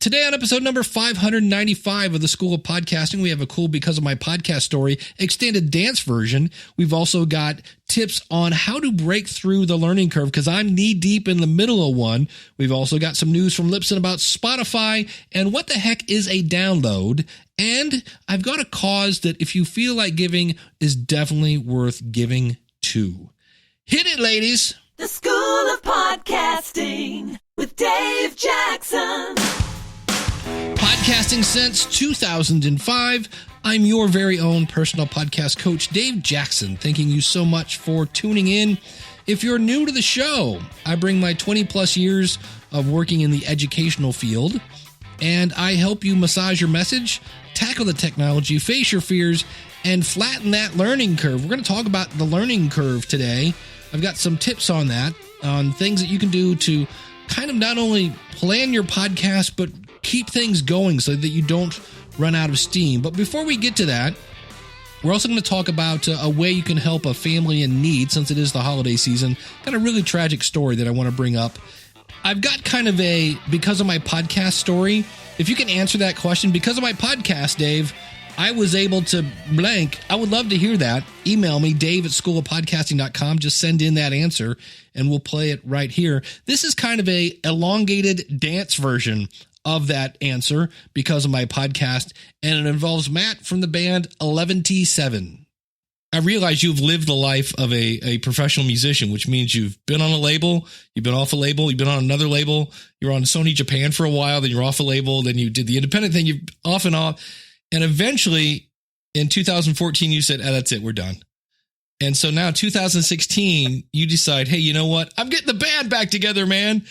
Today on episode number 595 of the School of Podcasting, we have a cool Because of My Podcast Story extended dance version. We've also got tips on how to break through the learning curve because I'm knee deep in the middle of one. We've also got some news from Lipson about Spotify and what the heck is a download. And I've got a cause that if you feel like giving is definitely worth giving to. Hit it, ladies. The School of Podcasting with Dave Jackson. Podcasting since 2005. I'm your very own personal podcast coach, Dave Jackson. Thanking you so much for tuning in. If you're new to the show, I bring my 20 plus years of working in the educational field, and I help you massage your message, tackle the technology, face your fears, and flatten that learning curve. We're going to talk about the learning curve today. I've got some tips on that, on things that you can do to kind of not only plan your podcast, but keep things going so that you don't run out of steam. But before we get to that, we're also going to talk about a way you can help a family in need since it is the holiday season. Got a really tragic story that I want to bring up. I've got kind of a Because of My Podcast story. If you can answer that question, because of my podcast, Dave, I was able to blank. I would love to hear that. Email me, dave@schoolofpodcasting.com. Just send in that answer and we'll play it right here. This is kind of a elongated dance version of that answer because of my podcast, and it involves Matt from the band EleventySeven. I realize you've lived the life of a professional musician, which means you've been on a label, you've been off a label, you've been on another label, you're on Sony Japan for a while, then you're off a label, then you did the independent thing, you've off and off. And eventually in 2014, you said, that's it, we're done. And so now 2016, you decide, hey, you know what? I'm getting the band back together, man.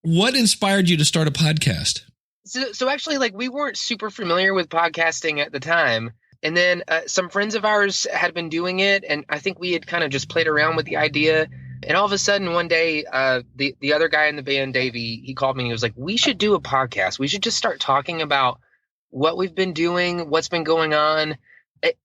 What inspired you to start a podcast? So actually, like, we weren't super familiar with podcasting at the time. And then some friends of ours had been doing it. And I think we had kind of just played around with the idea. And all of a sudden one day, the other guy in the band, Davey, he called me and he was like, we should do a podcast. We should just start talking about what we've been doing, what's been going on,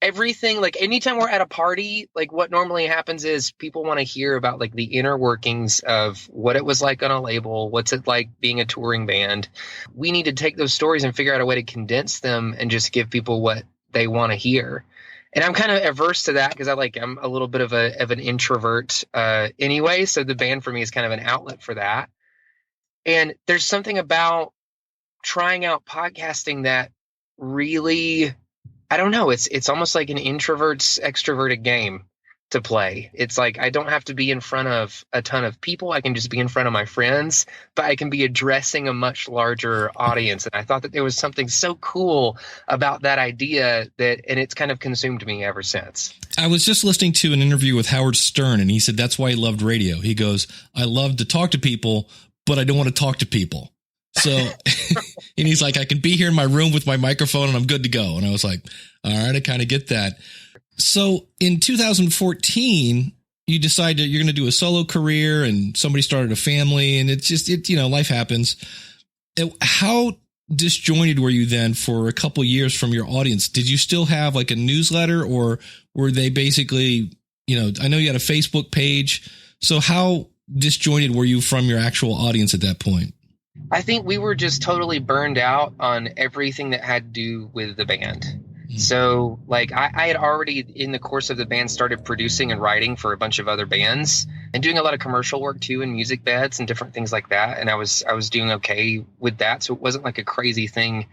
everything. Like anytime we're at a party, like what normally happens is people want to hear about like the inner workings of what it was like on a label. What's it like being a touring band? We need to take those stories and figure out a way to condense them and just give people what they want to hear. And I'm kind of averse to that because I'm a little bit of an introvert anyway. So the band for me is kind of an outlet for that. And there's something about trying out podcasting that really, I don't know, it's almost like an introvert's extroverted game to play. It's like I don't have to be in front of a ton of people. I can just be in front of my friends, but I can be addressing a much larger audience. And I thought that there was something so cool about that idea and it's kind of consumed me ever since. I was just listening to an interview with Howard Stern, and he said that's why he loved radio. He goes, I love to talk to people, but I don't want to talk to people. So, and he's like, I can be here in my room with my microphone and I'm good to go. And I was like, all right, I kind of get that. So in 2014, you decided you're going to do a solo career and somebody started a family, and it's just, life happens. How disjointed were you then for a couple of years from your audience? Did you still have like a newsletter, or were they basically, I know you had a Facebook page. So how disjointed were you from your actual audience at that point? I think we were just totally burned out on everything that had to do with the band. Mm-hmm. So like I had already in the course of the band started producing and writing for a bunch of other bands and doing a lot of commercial work too, and music beds and different things like that. And I was doing okay with that. So it wasn't like a crazy thing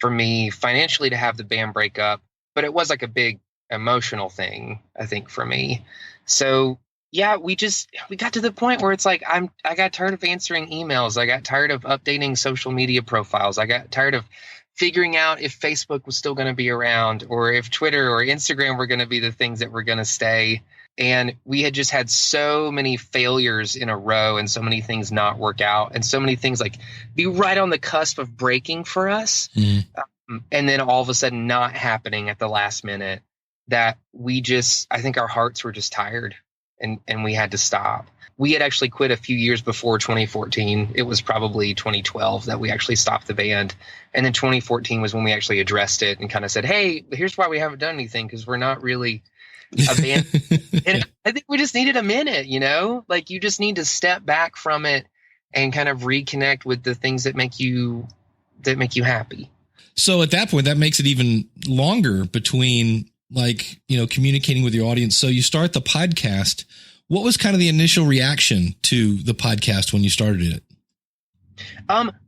for me financially to have the band break up, but it was like a big emotional thing, I think, for me. So yeah, we got to the point where it's like I got tired of answering emails. I got tired of updating social media profiles. I got tired of figuring out if Facebook was still going to be around, or if Twitter or Instagram were going to be the things that were going to stay. And we had just had so many failures in a row and so many things not work out and so many things like be right on the cusp of breaking for us. And then all of a sudden not happening at the last minute, that I think our hearts were just tired. And we had to stop. We had actually quit a few years before 2014. It was probably 2012 that we actually stopped the band. And then 2014 was when we actually addressed it and kind of said, hey, here's why we haven't done anything, because we're not really a band. And I think we just needed a minute, like you just need to step back from it and kind of reconnect with the things that make you make you happy. So at that point, that makes it even longer between communicating with your audience. So you start the podcast. What was kind of the initial reaction to the podcast when you started it?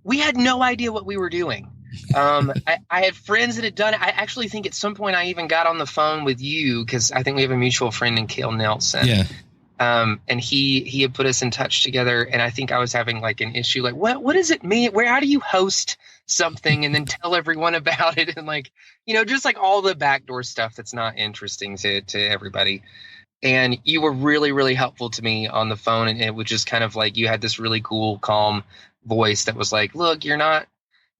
We had no idea what we were doing. I had friends that had done it. I actually think at some point I even got on the phone with you because I think we have a mutual friend in Cale Nelson. Yeah. And he had put us in touch together, and I think I was having like an issue, like what does it mean? How do you host something and then tell everyone about it? And just like all the backdoor stuff that's not interesting to everybody. And you were really, really helpful to me on the phone. And it was just kind of like, you had this really cool, calm voice that was like, look, you're not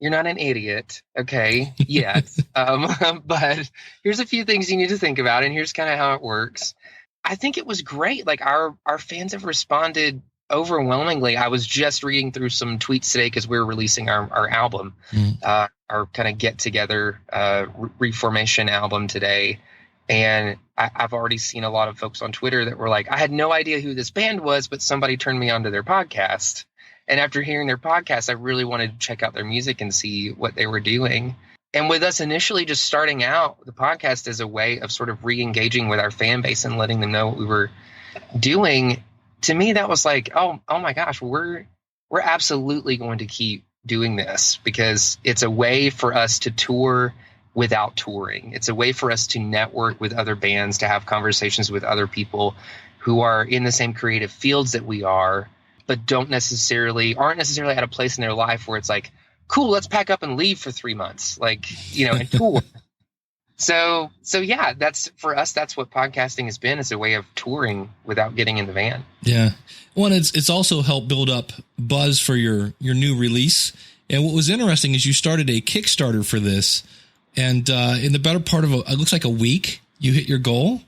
an idiot. Okay. Yes. But here's a few things you need to think about. And here's kind of how it works. I think it was great. Like our fans have responded overwhelmingly. I was just reading through some tweets today because we're releasing our album, our kind of get together reformation album today. And I've already seen a lot of folks on Twitter that were like, I had no idea who this band was, but somebody turned me onto their podcast. And after hearing their podcast, I really wanted to check out their music and see what they were doing. And with us initially just starting out the podcast as a way of sort of re-engaging with our fan base and letting them know what we were doing, to me, that was like, oh my gosh, we're absolutely going to keep doing this because it's a way for us to tour without touring. It's a way for us to network with other bands, to have conversations with other people who are in the same creative fields that we are, but aren't necessarily at a place in their life where it's like, cool, let's pack up and leave for 3 months, and tour. So yeah, that's for us. That's what podcasting has been. It's a way of touring without getting in the van. Yeah. Well, it's also helped build up buzz for your new release. And what was interesting is you started a Kickstarter for this, and in the better part of it looks like a week, you hit your goal.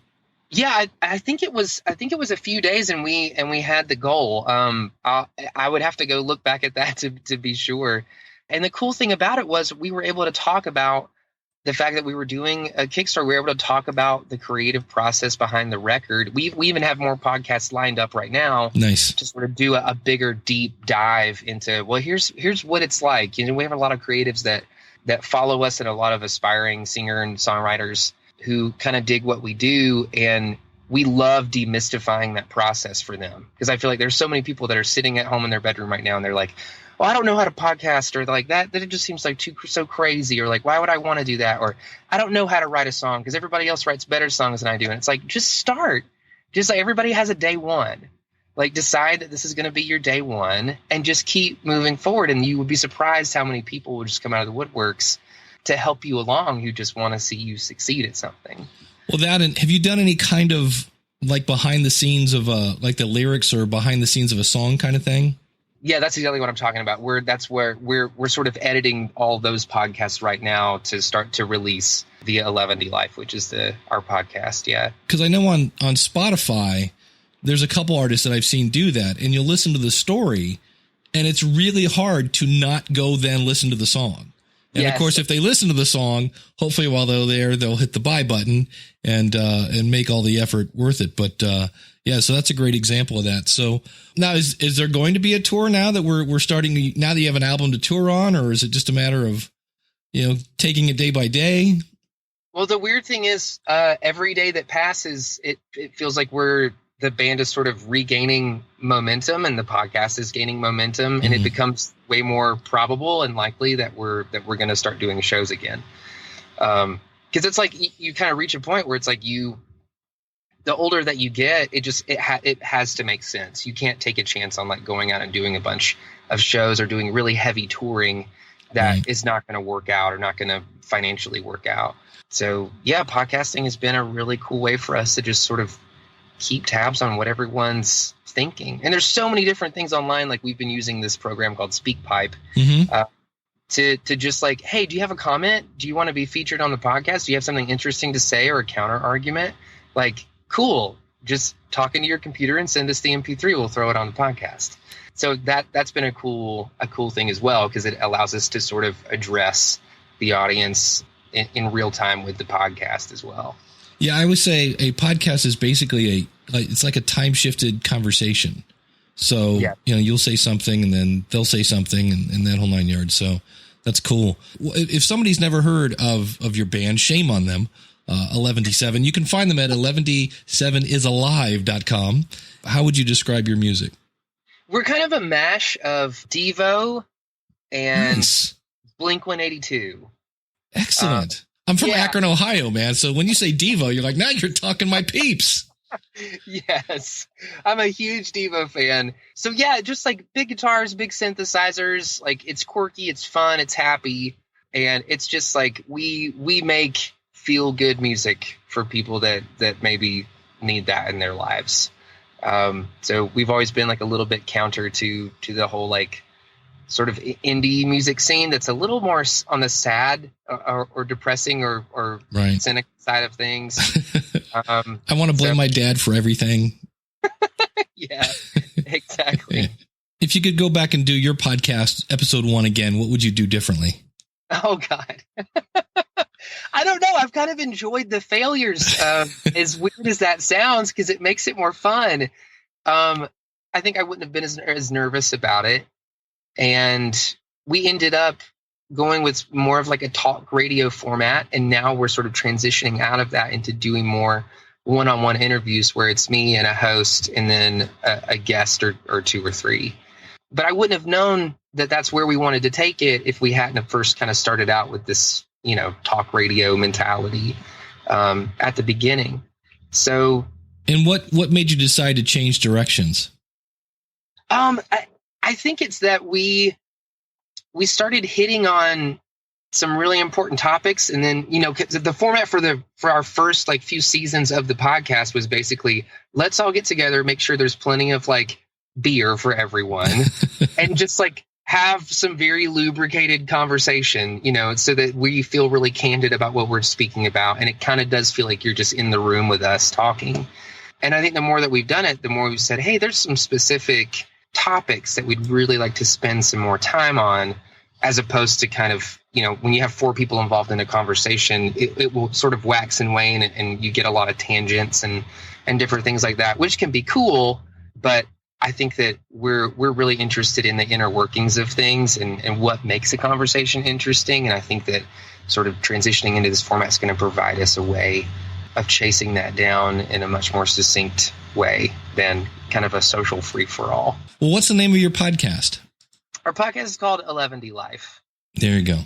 Yeah, I think it was a few days, and we had the goal. I would have to go look back at that to be sure. And the cool thing about it was we were able to talk about the fact that we were doing a Kickstarter. We were able to talk about the creative process behind the record. We even have more podcasts lined up right now. Nice. To sort of do a bigger deep dive into, well, here's what it's like. We have a lot of creatives that follow us and a lot of aspiring singer and songwriters who kind of dig what we do. And we love demystifying that process for them. Because I feel like there's so many people that are sitting at home in their bedroom right now and they're like, well, I don't know how to podcast, or like that it just seems like so crazy, or like, why would I want to do that? Or I don't know how to write a song because everybody else writes better songs than I do. And it's like, just start. Just like everybody has a day one. Like decide that this is going to be your day one and just keep moving forward. And you would be surprised how many people will just come out of the woodworks to help you along who just want to see you succeed at something. Well, and have you done any kind of like behind the scenes of like the lyrics or behind the scenes of a song kind of thing? Yeah, that's exactly what I'm talking about. That's where we're sort of editing all those podcasts right now to start to release via Eleventy Life, which is our podcast. Yeah, because I know on Spotify, there's a couple artists that I've seen do that, and you'll listen to the story, and it's really hard to not go then listen to the song. And yes. Of course, if they listen to the song, hopefully while they're there, they'll hit the buy button and make all the effort worth it. But yeah, so that's a great example of that. So now is there going to be a tour now that we're starting, now that you have an album to tour on, or is it just a matter of, taking it day by day? Well, the weird thing is every day that passes, it feels like the band is sort of regaining momentum and the podcast is gaining momentum, and it becomes way more probable and likely that we're going to start doing shows again. Cause it's like you kind of reach a point where it's like the older that you get, it has to make sense. You can't take a chance on like going out and doing a bunch of shows or doing really heavy touring that is not going to work out or not going to financially work out. So yeah, podcasting has been a really cool way for us to just sort of keep tabs on what everyone's thinking. And there's so many different things online. Like we've been using this program called SpeakPipe to just like, hey, do you have a comment? Do you want to be featured on the podcast? Do you have something interesting to say or a counter argument? Like, cool. Just talk into your computer and send us the MP3. We'll throw it on the podcast. So that's been a cool thing as well, because it allows us to sort of address the audience in real time with the podcast as well. Yeah, I would say a podcast is basically it's like a time shifted conversation. So, you'll say something and then they'll say something and that whole 9 yards. So That's cool. If somebody's never heard of your band, shame on them. EleventySeven. You can find them at EleventySevenIsAlive.com. How would you describe your music? We're kind of a mash of Devo and Blink-182. Excellent. I'm from Akron, Ohio, man. So when you say Devo, you're like, now you're talking my peeps. Yes, I'm a huge Devo fan. So yeah, just like big guitars, big synthesizers. Like it's quirky, it's fun, it's happy, and it's just like we make feel good music for people that maybe need that in their lives. So we've always been like a little bit counter to the whole like sort of indie music scene that's a little more on the sad or depressing or cynical side of things. I want to blame my dad for everything. Yeah, exactly. If you could go back and do your podcast episode 1 again, what would you do differently? Oh God. I don't know. I've kind of enjoyed the failures, as weird as that sounds, because it makes it more fun. I think I wouldn't have been as nervous about it. And we ended up going with more of like a talk radio format. And now we're sort of transitioning out of that into doing more one-on-one interviews where it's me and a host and then a guest or 2 or 3. But I wouldn't have known that that's where we wanted to take it if we hadn't have first kind of started out with this, talk radio mentality at the beginning. So, and what made you decide to change directions? I think it's that we started hitting on some really important topics, and then the format for our first like few seasons of the podcast was basically let's all get together, make sure there's plenty of like beer for everyone, and just like have some very lubricated conversation, so that we feel really candid about what we're speaking about, and it kind of does feel like you're just in the room with us talking. And I think the more that we've done it, the more we've said, hey, there's some specific topics that we'd really like to spend some more time on, as opposed to kind of, when you have 4 people involved in a conversation, it will sort of wax and wane, and you get a lot of tangents and different things like that, which can be cool. But I think that we're really interested in the inner workings of things and what makes a conversation interesting. And I think that sort of transitioning into this format is going to provide us a way of chasing that down in a much more succinct way than kind of a social free-for-all. Well, what's the name of your podcast? Our podcast is called Eleventy Life. There you go.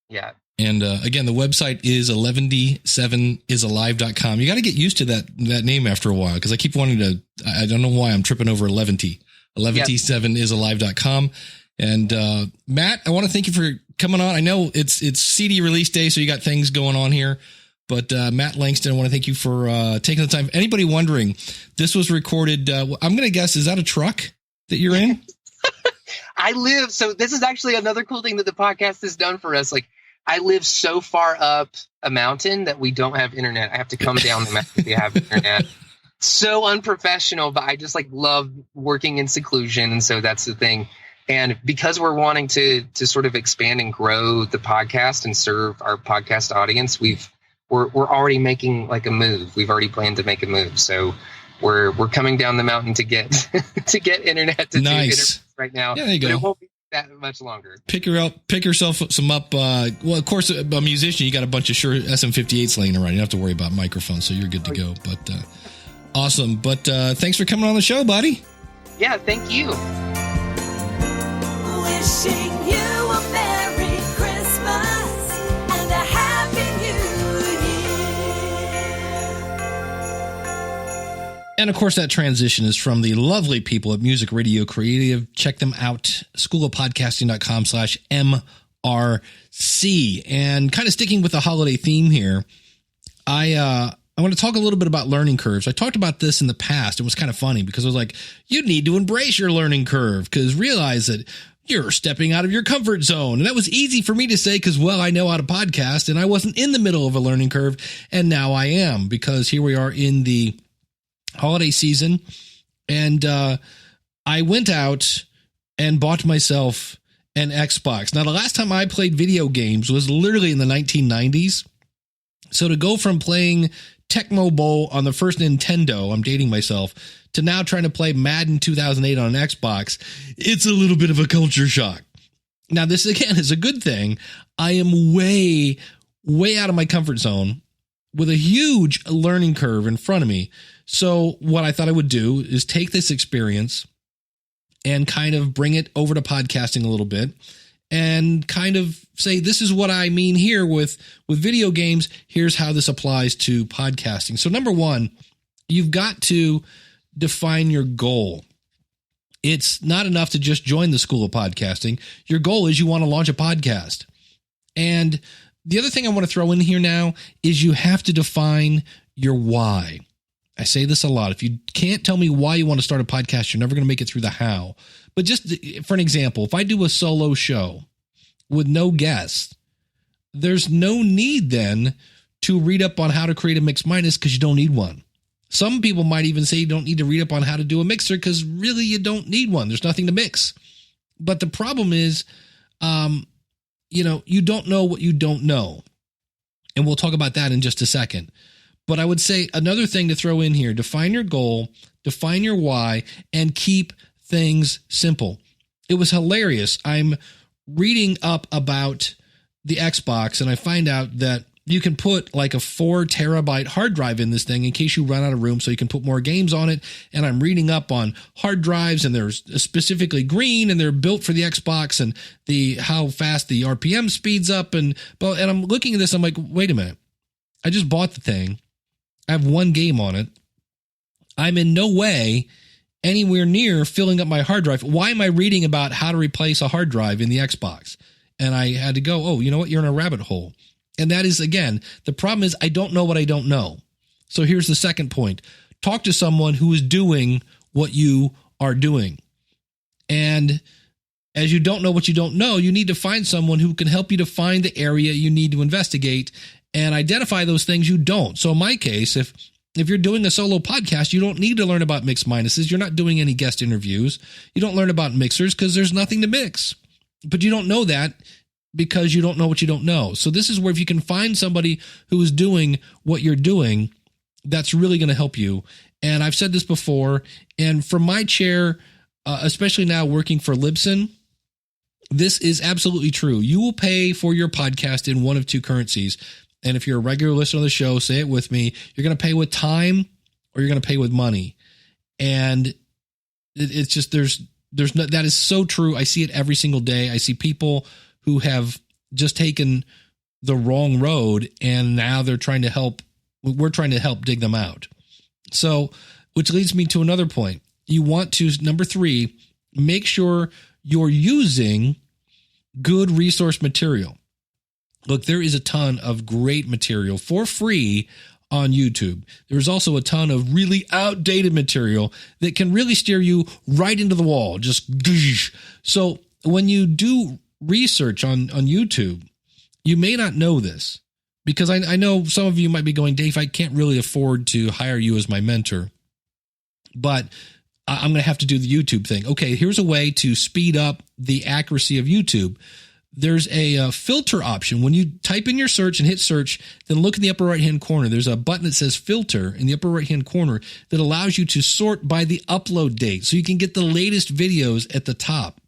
Yeah. And again, the website is EleventySevenIsAlive.com. You got to get used to that name after a while, because I keep wanting to, I don't know why I'm tripping over Eleventy. EleventySevenIsAlive.com. And Matt, I want to thank you for coming on. I know it's CD release day, so you got things going on here. But Matt Langston, I want to thank you for taking the time. Anybody wondering, this was recorded, I'm going to guess, is that a truck that you're in? So this is actually another cool thing that the podcast has done for us. Like, I live so far up a mountain that we don't have internet. I have to come down the mountain to have internet. So unprofessional, but I just like love working in seclusion. And so that's the thing. And because we're wanting to sort of expand and grow the podcast and serve our podcast audience, we're already making like a move. We've already planned to make a move. So we're coming down the mountain to get to get internet to do internet right now. Yeah, there you go. But it won't be that much longer. Pick yourself some up. Well, of course, a musician, you got a bunch of sure SM58s laying around. You don't have to worry about microphones, so you're good to go. But awesome. But thanks for coming on the show, buddy. Yeah, thank you. Wishing you a Merry Christmas and a Happy New Year. And of course, that transition is from the lovely people at Music Radio Creative. Check them out, schoolofpodcasting.com/MRC. And kind of sticking with the holiday theme here, I want to talk a little bit about learning curves. I talked about this in the past. It was kind of funny because I was like, you need to embrace your learning curve, because realize that you're stepping out of your comfort zone. And that was easy for me to say because, well, I know how to podcast and I wasn't in the middle of a learning curve. And now I am, because here we are in the holiday season. And I went out and bought myself an Xbox. Now, the last time I played video games was literally in the 1990s. So to go from playing Tecmo Bowl on the first Nintendo, I'm dating myself, to now trying to play Madden 2008 on an Xbox, it's a little bit of a culture shock. Now, this again is a good thing. I am way, way out of my comfort zone with a huge learning curve in front of me. So what I thought I would do is take this experience and kind of bring it over to podcasting a little bit and kind of say, this is what I mean here with video games. Here's how this applies to podcasting. So number one, you've got to define your goal. It's not enough to just join the school of podcasting. Your goal is you want to launch a podcast. And the other thing I want to throw in here now is you have to define your why. I say this a lot. If you can't tell me why you want to start a podcast, you're never going to make it through the how. But just for an example, if I do a solo show with no guests, there's no need then to read up on how to create a mix minus because you don't need one. Some people might even say you don't need to read up on how to do a mixer because really you don't need one. There's nothing to mix. But the problem is, you don't know what you don't know. And we'll talk about that in just a second. But I would say another thing to throw in here, define your goal, define your why, and keep things simple. It was hilarious. I'm reading up about the Xbox and I find out that you can put like a 4 terabyte hard drive in this thing in case you run out of room so you can put more games on it. And I'm reading up on hard drives and they're specifically green and they're built for the Xbox and how fast the RPM speeds up. And I'm looking at this. I'm like, wait a minute. I just bought the thing. I have 1 game on it. I'm in no way anywhere near filling up my hard drive. Why am I reading about how to replace a hard drive in the Xbox? And I had to go, oh, you know what? You're in a rabbit hole. And that is, again, the problem is I don't know what I don't know. So here's the second point. Talk to someone who is doing what you are doing. And as you don't know what you don't know, you need to find someone who can help you to find the area you need to investigate and identify those things you don't. So in my case, if you're doing a solo podcast, you don't need to learn about mix minuses. You're not doing any guest interviews. You don't learn about mixers because there's nothing to mix. But you don't know that because you don't know what you don't know. So this is where if you can find somebody who is doing what you're doing, that's really going to help you. And I've said this before, and from my chair, especially now working for Libsyn, this is absolutely true. You will pay for your podcast in one of 2 currencies. And if you're a regular listener of the show, say it with me, you're going to pay with time or you're going to pay with money. And it's just, there's no, that is so true. I see it every single day. I see people who have just taken the wrong road and now we're trying to help dig them out. So, which leads me to another point. You want to, number 3, make sure you're using good resource material. Look, there is a ton of great material for free on YouTube. There's also a ton of really outdated material that can really steer you right into the wall. So when you do research on YouTube, you may not know this because I know some of you might be going, Dave, I can't really afford to hire you as my mentor, but I'm going to have to do the YouTube thing. Okay, here's a way to speed up the accuracy of YouTube. There's a filter option. When you type in your search and hit search, then look in the upper right-hand corner. There's a button that says filter in the upper right-hand corner that allows you to sort by the upload date so you can get the latest videos at the top.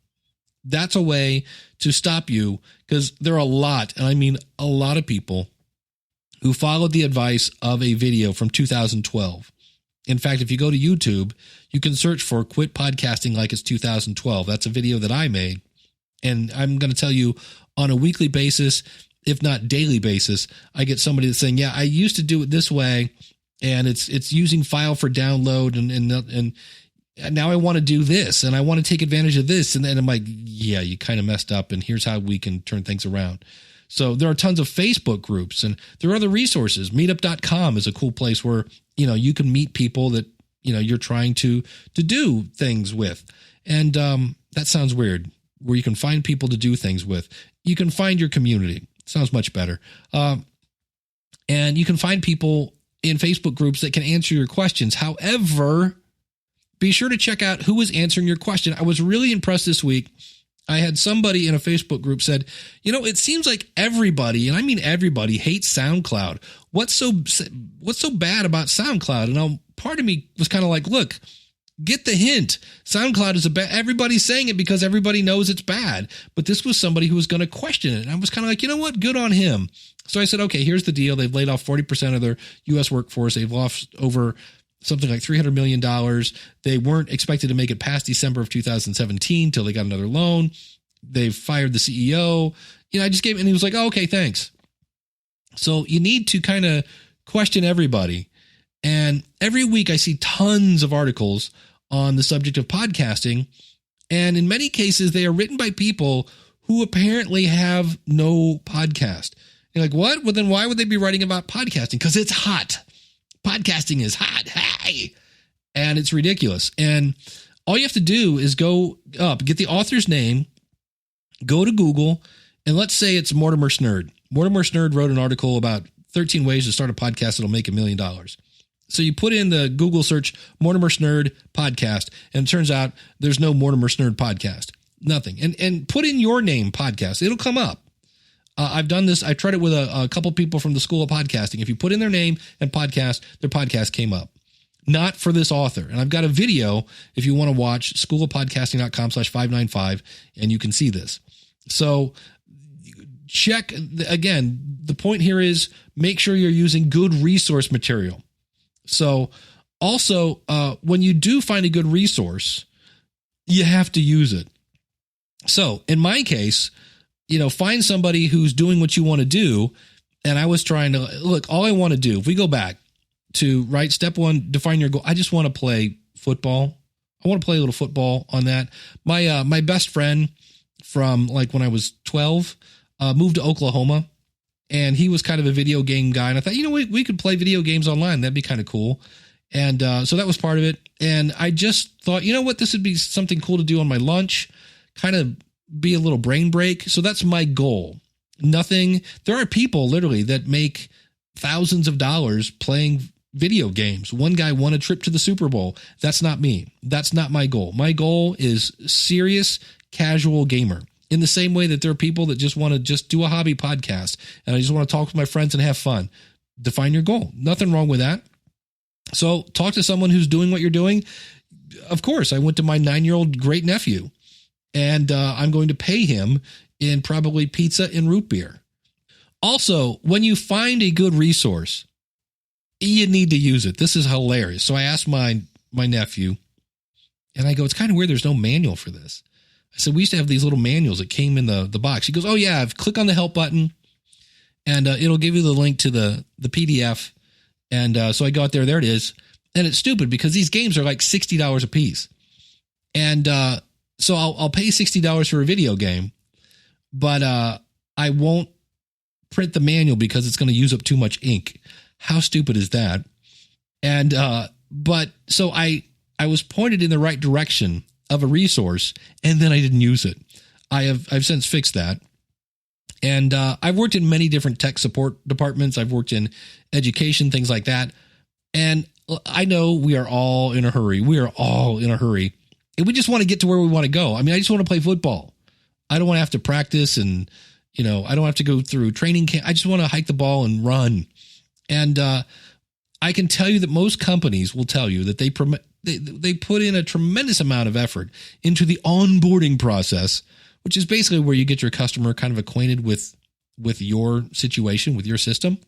That's a way to stop you because there are a lot, and I mean a lot of people who followed the advice of a video from 2012. In fact, if you go to YouTube, you can search for Quit Podcasting Like It's 2012. That's a video that I made. And I'm going to tell you on a weekly basis, if not daily basis, I get somebody that's saying, yeah, I used to do it this way and it's using file for download and now I want to do this and I want to take advantage of this. And then I'm like, yeah, you kind of messed up and here's how we can turn things around. So there are tons of Facebook groups and there are other resources. Meetup.com is a cool place where, you can meet people that, you're trying to do things with. And that sounds weird. Where you can find people to do things with. You can find your community. Sounds much better. And you can find people in Facebook groups that can answer your questions. However, be sure to check out who is answering your question. I was really impressed this week. I had somebody in a Facebook group said, it seems like everybody, and I mean everybody, hates SoundCloud. What's so bad about SoundCloud? And part of me was kind of like, look, Get the hint. SoundCloud is everybody's saying it because everybody knows it's bad. But this was somebody who was going to question it. And I was kind of like, you know what? Good on him. So I said, okay, here's the deal. They've laid off 40% of their U.S. workforce. They've lost over something like $300 million. They weren't expected to make it past December of 2017 till they got another loan. They've fired the CEO. I just gave, and he was like, oh, okay, thanks. So you need to kind of question everybody. And every week I see tons of articles on the subject of podcasting. And in many cases, they are written by people who apparently have no podcast. You're like, what? Well, then why would they be writing about podcasting? Because it's hot. Podcasting is hot. Hey. And it's ridiculous. And all you have to do is go up, get the author's name, go to Google, and let's say it's Mortimer Snerd. Mortimer Snerd wrote an article about 13 ways to start a podcast that'll make $1 million. So you put in the Google search Mortimer Snerd podcast, and it turns out there's no Mortimer Snerd podcast. Nothing. And put in your name, podcast. It'll come up. I've done this. I tried it with a couple people from the School of Podcasting. If you put in their name and podcast, their podcast came up. Not for this author. And I've got a video if you want to watch, schoolofpodcasting.com/595, and you can see this. So check, again, the point here is make sure you're using good resource material. So also, when you do find a good resource, you have to use it. So in my case, find somebody who's doing what you want to do. And I was trying to look, all I want to do, if we go back to step one, define your goal. I just want to play football. I want to play a little football on that. My best friend from when I was 12, moved to Oklahoma, and he was kind of a video game guy. And I thought, we could play video games online. That'd be kind of cool. And so that was part of it. And I just thought, this would be something cool to do on my lunch, kind of be a little brain break. So that's my goal. There are people literally that make thousands of dollars playing video games. One guy won a trip to the Super Bowl. That's not me. That's not my goal. My goal is serious, casual gamer. In the same way that there are people that just want to just do a hobby podcast and I just want to talk with my friends and have fun. Define your goal. Nothing wrong with that. So talk to someone who's doing what you're doing. Of course, I went to my 9-year-old great nephew, and I'm going to pay him in probably pizza and root beer. Also, when you find a good resource, you need to use it. This is hilarious. So I asked my nephew, and I go, it's kind of weird. There's no manual for this. I said, we used to have these little manuals that came in the box. He goes, oh yeah, click on the help button and it'll give you the link to the PDF. And so I go out there it is. And it's stupid because these games are like $60 a piece. And so I'll pay $60 for a video game, but I won't print the manual because it's going to use up too much ink. How stupid is that? And but so I was pointed in the right direction of a resource, and then I didn't use it. I've since fixed that. And I've worked in many different tech support departments. I've worked in education, things like that. And I know we are all in a hurry. We are all in a hurry. And we just want to get to where we want to go. I mean, I just want to play football. I don't want to have to practice and, I don't have to go through training camp. I just want to hike the ball and run. And I can tell you that most companies will tell you that they put in a tremendous amount of effort into the onboarding process, which is basically where you get your customer kind of acquainted with your situation, with your system.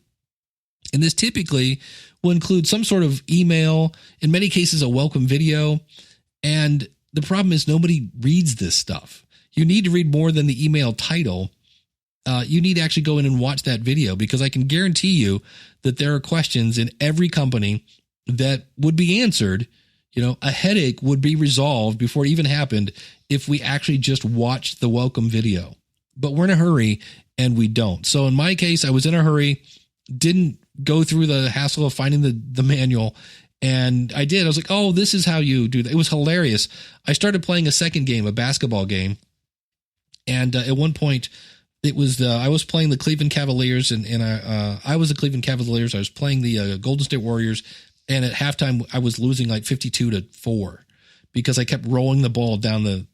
And this typically will include some sort of email, in many cases, a welcome video. And the problem is nobody reads this stuff. You need to read more than the email title. You need to actually go in and watch that video, because I can guarantee you that there are questions in every company that would be answered. A headache would be resolved before it even happened if we actually just watched the welcome video. But we're in a hurry and we don't. So in my case, I was in a hurry, didn't go through the hassle of finding the manual. And I did. I was like, oh, this is how you do that. It was hilarious. I started playing a second game, a basketball game. And at one point, it was I was playing the Cleveland Cavaliers, and I was the Cleveland Cavaliers. I was playing the Golden State Warriors. And at halftime, I was losing like 52-4 because I kept rolling the ball down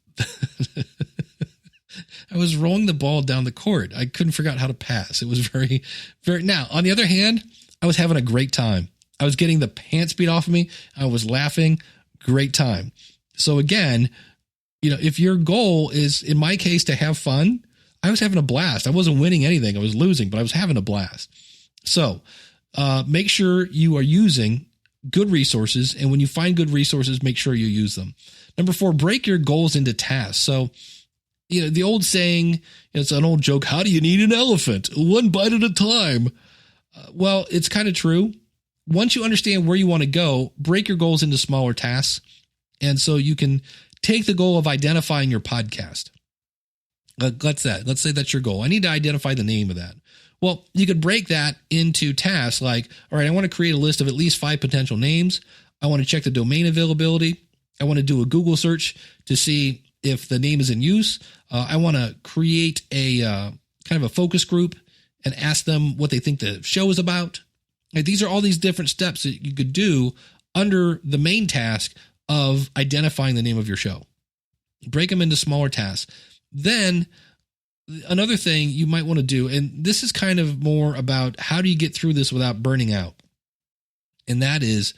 I was rolling the ball down the court. I couldn't figure out how to pass. It was very, very. Now, on the other hand, I was having a great time. I was getting the pants beat off of me. I was laughing, great time. So again, if your goal is, in my case, to have fun, I was having a blast. I wasn't winning anything. I was losing, but I was having a blast. So make sure you are using good resources. And when you find good resources, make sure you use them. Number 4, break your goals into tasks. So, the old saying, it's an old joke. How do you eat an elephant? One bite at a time. Well, it's kind of true. Once you understand where you want to go, break your goals into smaller tasks. And so you can take the goal of identifying your podcast. Let's say that's your goal. I need to identify the name of that. Well, you could break that into tasks like, all right, I want to create a list of at least 5 potential names. I want to check the domain availability. I want to do a Google search to see if the name is in use. I want to create a kind of a focus group and ask them what they think the show is about. Like, these are all these different steps that you could do under the main task of identifying the name of your show. Break them into smaller tasks. Then another thing you might want to do, and this is kind of more about how do you get through this without burning out? And that is,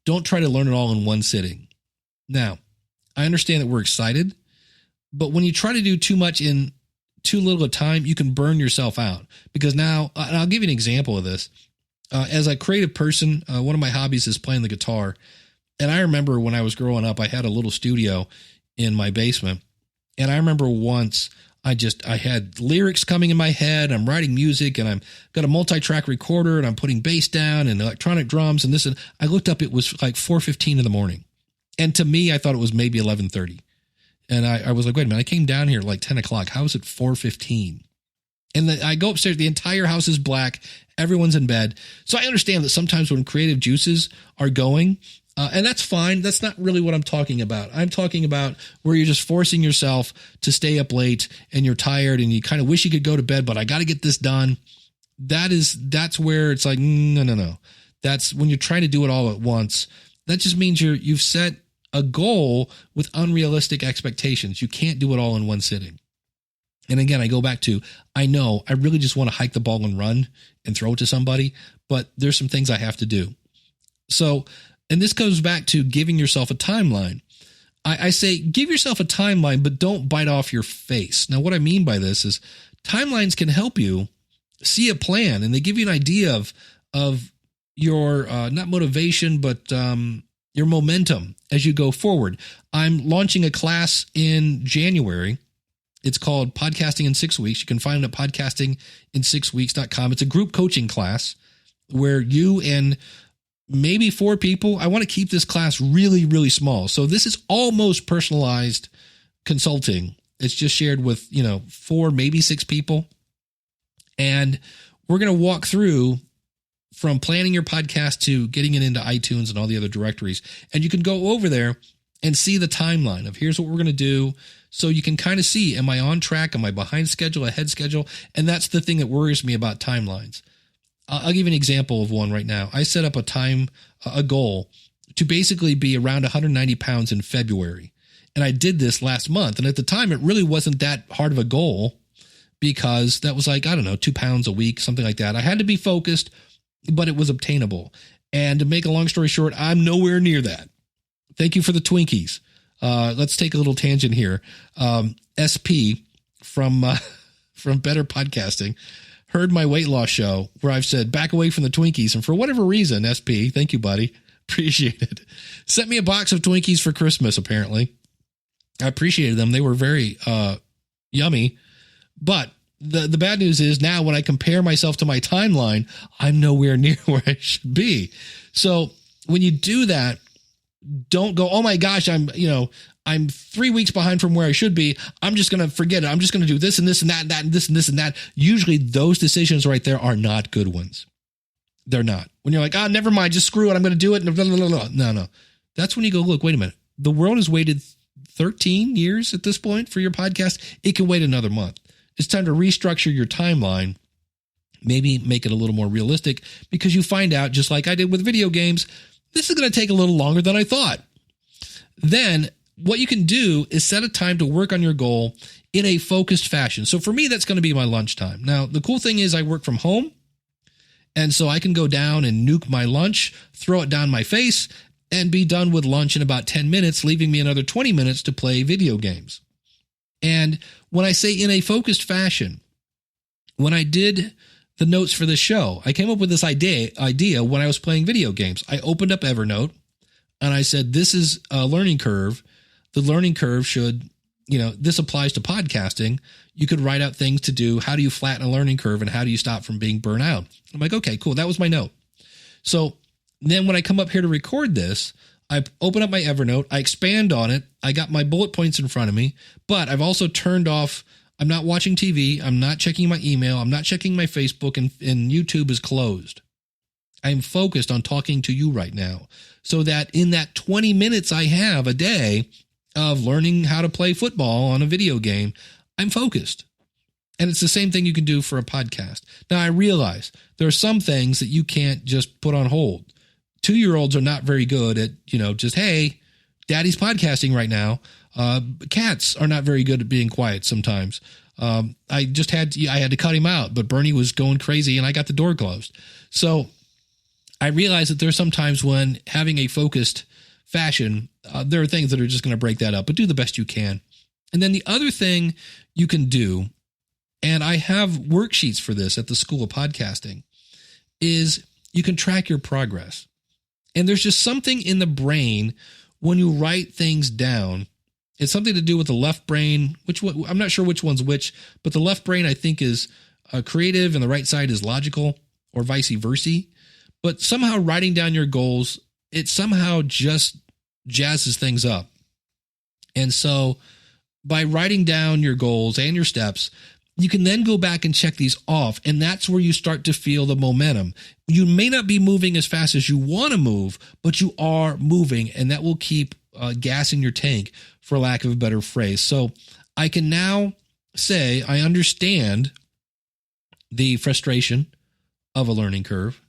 don't try to learn it all in one sitting. Now, I understand that we're excited, but when you try to do too much in too little a time, you can burn yourself out. Because now, and I'll give you an example of this. As a creative person, one of my hobbies is playing the guitar. And I remember when I was growing up, I had a little studio in my basement. And I remember once I had lyrics coming in my head. I'm writing music and I've got a multi-track recorder and I'm putting bass down and electronic drums and this. And I looked up, it was like 4:15 in the morning. And to me, I thought it was maybe 11:30. And I was like, wait a minute, I came down here at like 10 o'clock. How is it 4:15? And then I go upstairs, the entire house is black. Everyone's in bed. So I understand that sometimes when creative juices are going, and that's fine. That's not really what I'm talking about. I'm talking about where you're just forcing yourself to stay up late and you're tired and you kind of wish you could go to bed, but I got to get this done. That's where it's like, no. That's when you're trying to do it all at once. That just means you've set a goal with unrealistic expectations. You can't do it all in one sitting. And again, I go back to, I know I really just want to hike the ball and run and throw it to somebody, but there's some things I have to do. So, and this goes back to giving yourself a timeline. I say, give yourself a timeline, but don't bite off your face. Now, what I mean by this is timelines can help you see a plan, and they give you an idea of your, not motivation, but your momentum as you go forward. I'm launching a class in January. It's called Podcasting in 6 Weeks. You can find it at podcastingin6weeks.com. It's a group coaching class where you and maybe 4 people. I want to keep this class really, really small. So this is almost personalized consulting. It's just shared with, 4, maybe 6 people. And we're going to walk through from planning your podcast to getting it into iTunes and all the other directories. And you can go over there and see the timeline of here's what we're going to do. So you can kind of see, am I on track? Am I behind schedule, ahead schedule? And that's the thing that worries me about timelines. I'll give you an example of one right now. I set up a goal to basically be around 190 pounds in February. And I did this last month. And at the time, it really wasn't that hard of a goal because that was like, 2 pounds a week, something like that. I had to be focused, but it was obtainable. And to make a long story short, I'm nowhere near that. Thank you for the Twinkies. Let's take a little tangent here. SP from Better Podcasting heard my weight loss show where I've said back away from the Twinkies. And for whatever reason, SP, thank you, buddy. Appreciate it. Sent me a box of Twinkies for Christmas, apparently. I appreciated them. They were very yummy. But the bad news is now when I compare myself to my timeline, I'm nowhere near where I should be. So when you do that, don't go, oh my gosh, I'm 3 weeks behind from where I should be. I'm just going to forget it. I'm just going to do this and this and that and that and this and this and that. Usually those decisions right there are not good ones. They're not. When you're like, never mind, just screw it. I'm going to do it. No. That's when you go, look, wait a minute. The world has waited 13 years at this point for your podcast. It can wait another month. It's time to restructure your timeline. Maybe make it a little more realistic because you find out, just like I did with video games, this is going to take a little longer than I thought. Then what you can do is set a time to work on your goal in a focused fashion. So for me, that's going to be my lunchtime. Now, the cool thing is I work from home. And so I can go down and nuke my lunch, throw it down my face, and be done with lunch in about 10 minutes, leaving me another 20 minutes to play video games. And when I say in a focused fashion, when I did the notes for the show, I came up with this idea when I was playing video games. I opened up Evernote and I said, this is a learning curve. The learning curve should, this applies to podcasting. You could write out things to do. How do you flatten a learning curve and how do you stop from being burnt out? I'm like, okay, cool. That was my note. So then when I come up here to record this, I open up my Evernote, I expand on it. I got my bullet points in front of me, but I've also turned off. I'm not watching TV. I'm not checking my email. I'm not checking my Facebook, and YouTube is closed. I'm focused on talking to you right now so that in that 20 minutes I have a day of learning how to play football on a video game, I'm focused. And it's the same thing you can do for a podcast. Now, I realize there are some things that you can't just put on hold. 2-year-olds are not very good at, just, hey, daddy's podcasting right now. Cats are not very good at being quiet sometimes. I had to cut him out, but Bernie was going crazy and I got the door closed. So I realize that there's sometimes when having a focused fashion, there are things that are just going to break that up, but do the best you can. And then the other thing you can do, and I have worksheets for this at the School of Podcasting, is you can track your progress. And there's just something in the brain when you write things down. It's something to do with the left brain, I'm not sure which one's which, but the left brain I think is creative and the right side is logical, or vice versa. But somehow writing down your goals, it somehow just jazzes things up. And so by writing down your goals and your steps, you can then go back and check these off. And that's where you start to feel the momentum. You may not be moving as fast as you want to move, but you are moving, and that will keep gas in your tank, for lack of a better phrase. So I can now say I understand the frustration of a learning curve.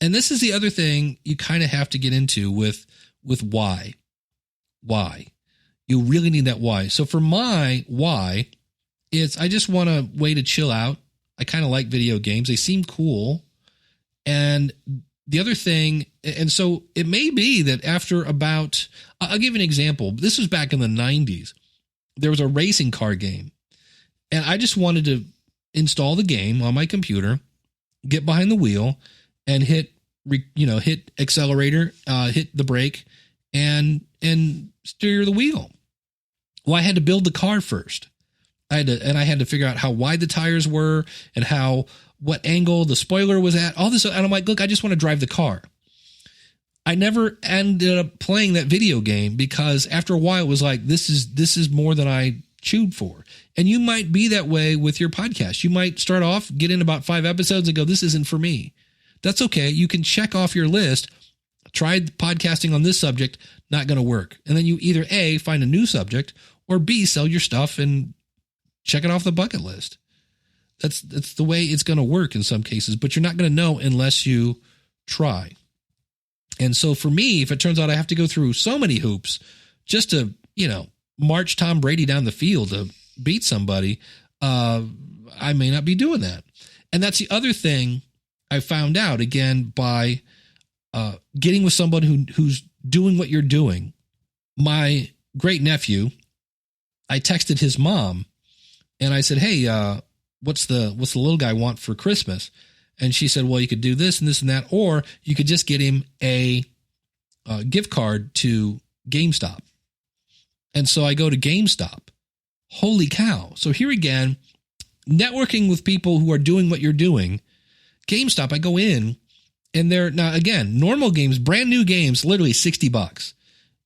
And this is the other thing you kind of have to get into with why. Why? You really need that why. So for my why, I just want a way to chill out. I kind of like video games. They seem cool. And the other thing, and so it may be that after about, I'll give you an example. This was back in the 90s. There was a racing car game. And I just wanted to install the game on my computer, get behind the wheel, and hit accelerator, hit the brake, and steer the wheel. Well, I had to build the car first. I had to figure out how wide the tires were and what angle the spoiler was at, all this. And I'm like, look, I just want to drive the car. I never ended up playing that video game because after a while it was like, this is more than I chewed for. And you might be that way with your podcast. You might start off, get in about 5 episodes and go, this isn't for me. That's okay. You can check off your list. Tried podcasting on this subject, not going to work. And then you either A, find a new subject, or B, sell your stuff and check it off the bucket list. That's the way it's going to work in some cases, but you're not going to know unless you try. And so for me, if it turns out I have to go through so many hoops just to, march Tom Brady down the field to beat somebody, I may not be doing that. And that's the other thing I found out, again, by getting with someone who's doing what you're doing. My great nephew, I texted his mom and I said, hey, what's the little guy want for Christmas? And she said, well, you could do this and this and that, or you could just get him a gift card to GameStop. And so I go to GameStop. Holy cow. So here again, networking with people who are doing what you're doing. GameStop, I go in and they're now, again, normal games, brand new games, literally $60.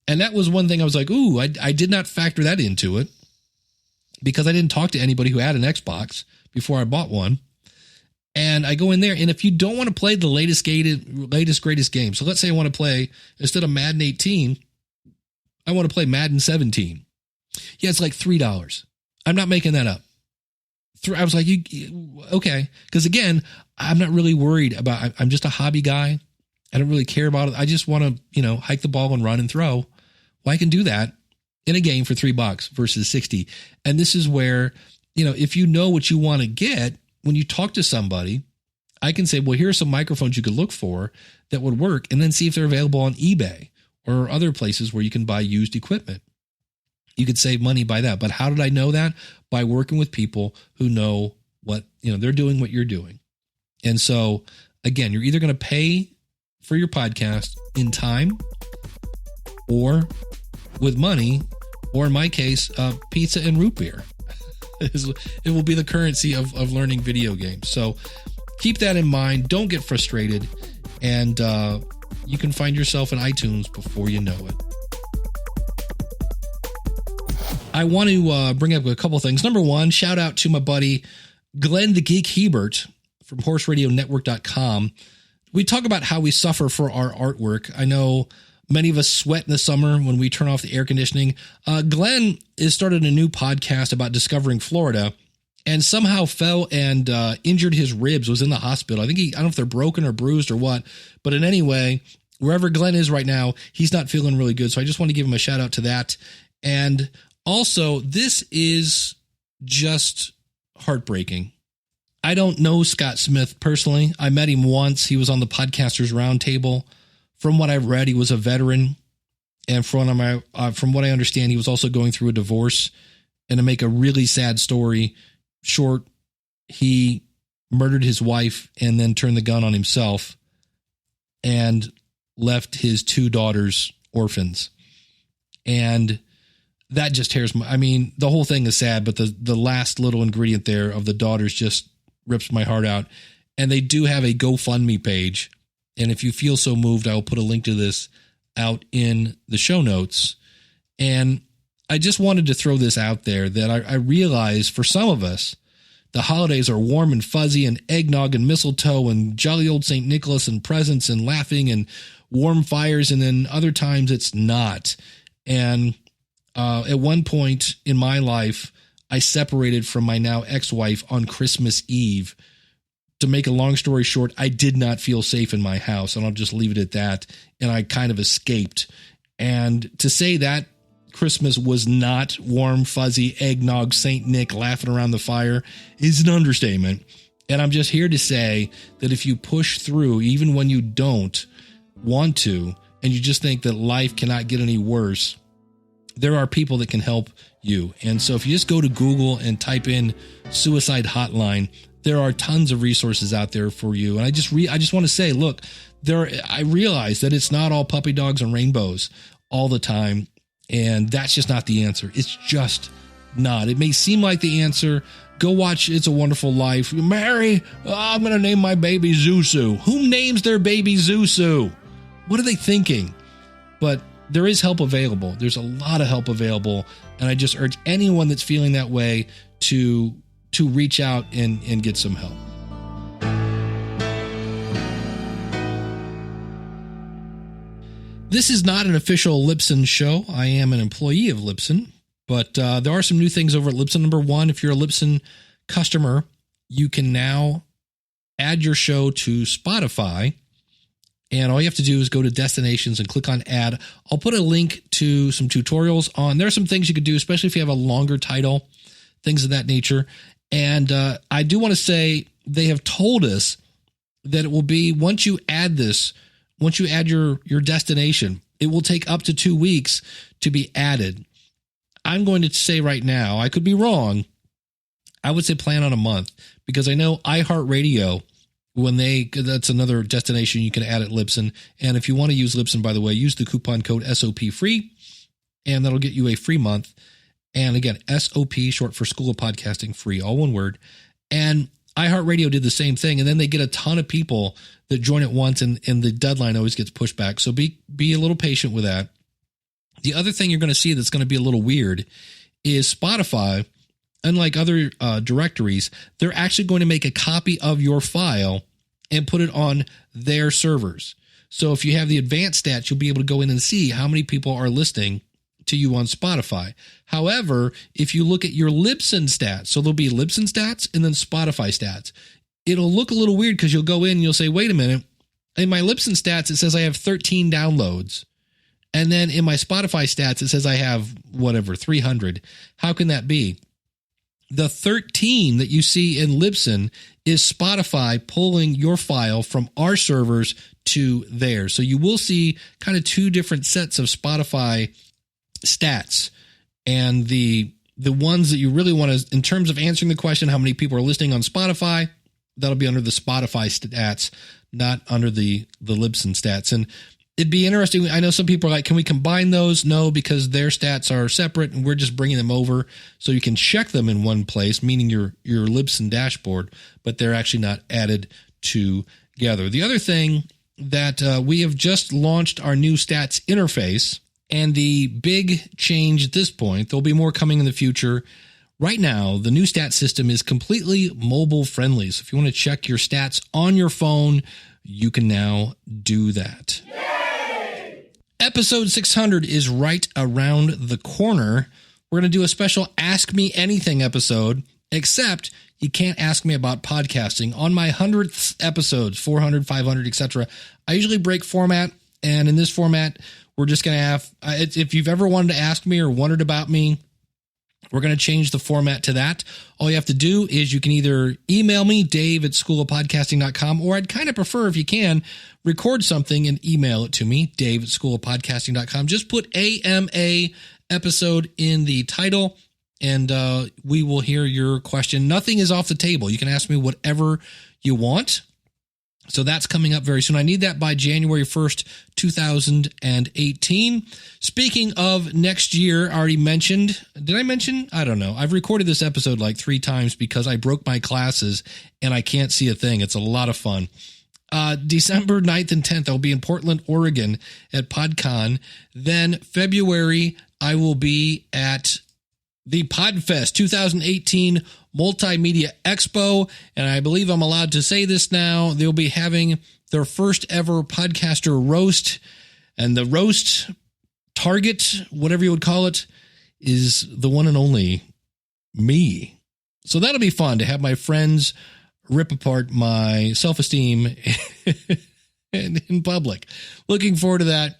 And that was one thing I was like, ooh, I did not factor that into it because I didn't talk to anybody who had an Xbox before I bought one. And I go in there, and if you don't want to play the latest, greatest game, so let's say I want to play, instead of Madden 18, I want to play Madden 17. Yeah, it's like $3. I'm not making that up. I was like, okay. Because again, I'm not really worried about, I'm just a hobby guy. I don't really care about it. I just want to, hike the ball and run and throw. Well, I can do that in a game for $3 versus 60. And this is where, if you know what you want to get, when you talk to somebody, I can say, well, here are some microphones you could look for that would work, and then see if they're available on eBay or other places where you can buy used equipment. You could save money by that. But how did I know that? By working with people who know what, they're doing what you're doing. And so again, you're either going to pay for your podcast in time or with money, or in my case, pizza and root beer. It will be the currency of learning video games. So keep that in mind. Don't get frustrated. And you can find yourself in iTunes before you know it. I want to bring up a couple things. Number one, shout out to my buddy, Glenn the Geek Hebert from horseradionetwork.com. We talk about how we suffer for our artwork. I know many of us sweat in the summer when we turn off the air conditioning. Glenn has started a new podcast about discovering Florida and somehow fell and injured his ribs, was in the hospital. I don't know if they're broken or bruised or what, but in any way, wherever Glenn is right now, he's not feeling really good. So I just want to give him a shout out to that. And also, this is just heartbreaking. I don't know Scott Smith personally. I met him once. He was on the Podcasters Roundtable. From what I've read, he was a veteran. And from what I understand, he was also going through a divorce. And to make a really sad story short, he murdered his wife and then turned the gun on himself and left his 2 daughters orphans. And that just tears the whole thing is sad, but the last little ingredient there of the daughters just rips my heart out. And they do have a GoFundMe page. And if you feel so moved, I will put a link to this out in the show notes. And I just wanted to throw this out there that I realize for some of us, the holidays are warm and fuzzy and eggnog and mistletoe and jolly old St. Nicholas and presents and laughing and warm fires. And then other times it's not. And at one point in my life, I separated from my now ex-wife on Christmas Eve. To make a long story short, I did not feel safe in my house, and I'll just leave it at that. And I kind of escaped. And to say that Christmas was not warm, fuzzy, eggnog, St. Nick laughing around the fire is an understatement. And I'm just here to say that if you push through, even when you don't want to, and you just think that life cannot get any worse, there are people that can help you. And so if you just go to Google and type in suicide hotline, there are tons of resources out there for you. And I just want to say, look, I realize that it's not all puppy dogs and rainbows all the time. And that's just not the answer. It's just not. It may seem like the answer. Go watch It's a Wonderful Life. Mary, I'm going to name my baby Zusu. Who names their baby Zusu? What are they thinking? But there is help available. There's a lot of help available. And I just urge anyone that's feeling that way to reach out and get some help. This is not an official Libsyn show. I am an employee of Libsyn, but there are some new things over at Libsyn. Number one, if you're a Libsyn customer, you can now add your show to Spotify. And all you have to do is go to destinations and click on add. I'll put a link to some tutorials on. There are some things you could do, especially if you have a longer title, things of that nature. And I do want to say they have told us that it will be once you add your destination, it will take up to 2 weeks to be added. I'm going to say right now, I could be wrong. I would say plan on a month, because I know iHeartRadio, that's another destination you can add at Libsyn. And if you want to use Libsyn, by the way, use the coupon code SOP free, and that'll get you a free month. And again, SOP, short for School of Podcasting, free, all one word. And iHeartRadio did the same thing. And then they get a ton of people that join at once, and the deadline always gets pushed back. So be a little patient with that. The other thing you're going to see that's going to be a little weird is Spotify, unlike other directories, they're actually going to make a copy of your file and put it on their servers. So if you have the advanced stats, you'll be able to go in and see how many people are listening to you on Spotify. However, if you look at your Libsyn stats, so there'll be Libsyn stats and then Spotify stats, it'll look a little weird because you'll go in and you'll say, wait a minute, in my Libsyn stats, it says I have 13 downloads. And then in my Spotify stats, it says I have 300. How can that be? The 13 that you see in Libsyn is Spotify pulling your file from our servers to theirs. So you will see kind of two different sets of Spotify stats, and the ones that you really want to, in terms of answering the question, how many people are listening on Spotify, that'll be under the Spotify stats, not under the Libsyn stats. And it'd be interesting. I know some people are like, can we combine those? No, because their stats are separate and we're just bringing them over so you can check them in one place, meaning your Libsyn dashboard, but they're actually not added together. The other thing that we have just launched our new stats interface, and the big change at this point, there'll be more coming in the future. Right now, the new stat system is completely mobile friendly. So if you want to check your stats on your phone, you can now do that. Yay! Episode 600 is right around the corner. We're going to do a special Ask Me Anything episode, except you can't ask me about podcasting. On my 100th episodes, 400, 500, etc., I usually break format, and in this format, we're just going to have, if you've ever wanted to ask me or wondered about me, we're going to change the format to that. All you have to do is you can either email me, dave@schoolofpodcasting.com, or I'd kind of prefer, if you can, record something and email it to me, dave@schoolofpodcasting.com. Just put AMA episode in the title, and we will hear your question. Nothing is off the table. You can ask me whatever you want. So that's coming up very soon. I need that by January 1st, 2018. Speaking of next year, I already mentioned, did I mention? I don't know. I've recorded this episode like 3 times because I broke my glasses and I can't see a thing. It's a lot of fun. December 9th and 10th, I'll be in Portland, Oregon at PodCon. Then February, I will be at the Podfest 2018 Multimedia Expo, and I believe I'm allowed to say this now. They'll be having their first ever podcaster roast, and the roast target, whatever you would call it, is the one and only me. So that'll be fun to have my friends rip apart my self-esteem in public. Looking forward to that.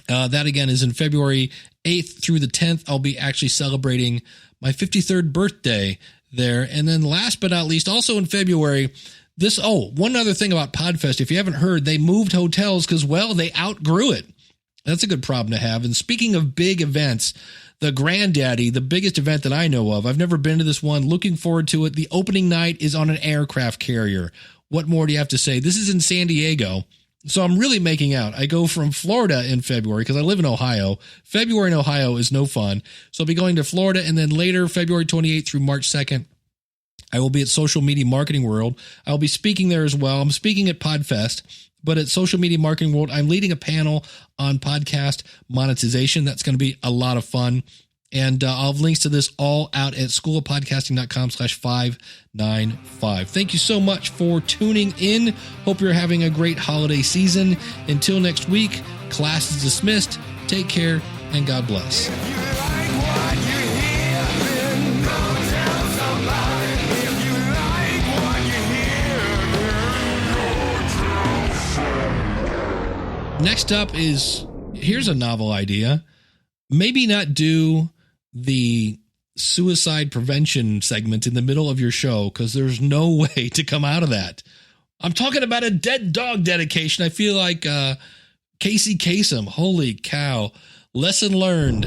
That again is in February 8th through the 10th. I'll be actually celebrating my 53rd birthday there. And then last but not least, also in February, one other thing about Podfest, if you haven't heard, they moved hotels because, well, they outgrew it. That's a good problem to have. And speaking of big events, the Granddaddy, the biggest event that I know of, I've never been to this one. Looking forward to it. The opening night is on an aircraft carrier. What more do you have to say? This is in San Diego. So I'm really making out. I go from Florida in February because I live in Ohio. February in Ohio is no fun. So I'll be going to Florida, and then later, February 28th through March 2nd, I will be at Social Media Marketing World. I'll be speaking there as well. I'm speaking at Podfest, but at Social Media Marketing World, I'm leading a panel on podcast monetization. That's going to be a lot of fun. And I'll have links to this all out at schoolofpodcasting.com/595. Thank you so much for tuning in. Hope you're having a great holiday season. Until next week, class is dismissed. Take care and God bless. Next up is, here's a novel idea. Maybe not do the suicide prevention segment in the middle of your show, because there's no way to come out of that. I'm talking about a dead dog dedication. I feel like Casey Kasem. Holy cow. Lesson learned.